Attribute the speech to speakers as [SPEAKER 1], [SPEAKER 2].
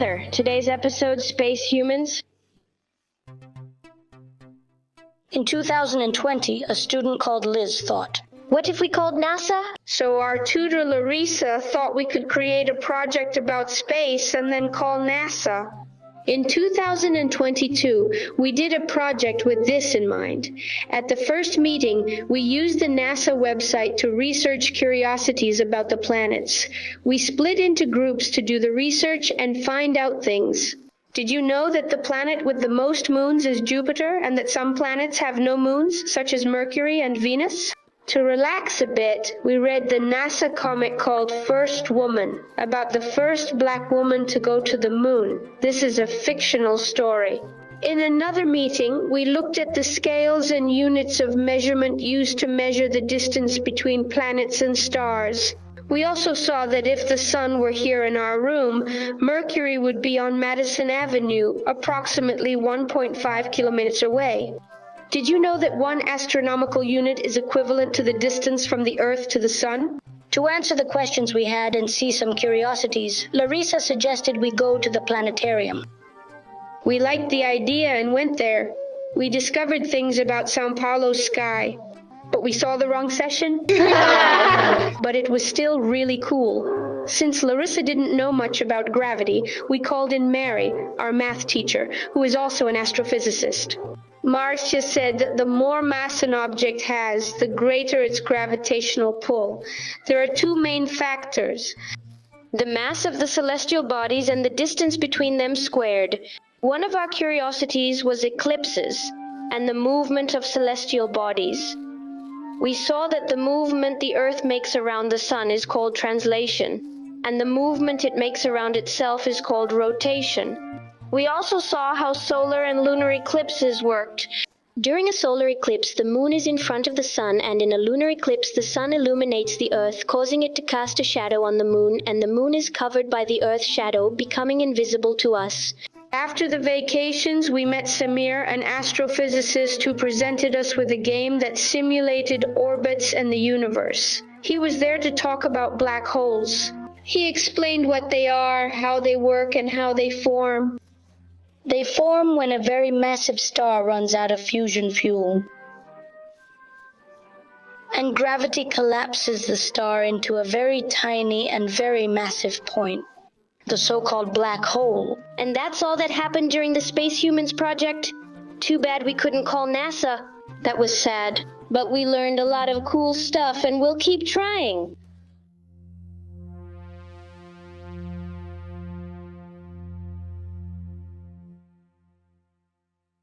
[SPEAKER 1] together. Today's episode, Space Humans.
[SPEAKER 2] In 2020, a student called Liz thought, "What if we called NASA?"
[SPEAKER 3] So our tutor Larissa thought we could create a project about space and then call NASA. In 2022, we did a project with this in mind. At the first meeting, we used the NASA website to research curiosities about the planets. We split into groups to do the research and find out things. Did you know that the planet with the most moons is Jupiter and that some planets have no moons, such as Mercury and Venus? To relax a bit, we read the NASA comic called First Woman, about the first black woman to go to the moon. This is a fictional story. In another meeting, we looked at the scales and units of measurement used to measure the distance between planets and stars. We also saw that if the sun were here in our room, Mercury would be on Madison Avenue, approximately 1.5 kilometers away. Did you know that one astronomical unit is equivalent to the distance from the Earth to the Sun?
[SPEAKER 2] To answer the questions we had and see some curiosities, Larissa suggested we go to the planetarium.
[SPEAKER 3] We liked the idea and went there. We discovered things about Sao Paulo's sky. But we saw the wrong session. But it was still really cool. Since Larissa didn't know much about gravity, we called in Mary, our math teacher, who is also an astrophysicist. Marcia said that the more mass an object has, the greater its gravitational pull. There are two main factors:
[SPEAKER 1] The mass of the celestial bodies and the distance between them squared. One of our curiosities was eclipses and the movement of celestial bodies. We saw that the movement the Earth makes around the Sun is called translation, and the movement it makes around itself is called rotation. We also saw how solar and lunar eclipses worked. During a solar eclipse, the moon is in front of the sun, and in a lunar eclipse, the sun illuminates the Earth, causing it to cast a shadow on the moon, and the moon is covered by the Earth's shadow, becoming invisible to us.
[SPEAKER 3] After the vacations, we met Samir, an astrophysicist who presented us with a game that simulated orbits and the universe. He was there to talk about black holes. He explained what they are, how they work, and how they form.
[SPEAKER 2] They form when a very massive star runs out of fusion fuel, and gravity collapses the star into a very tiny and very massive point, the so-called black hole.
[SPEAKER 1] And that's all that happened during the Space Humans project. Too bad we couldn't call NASA. That was sad, but we learned a lot of cool stuff and we'll keep trying.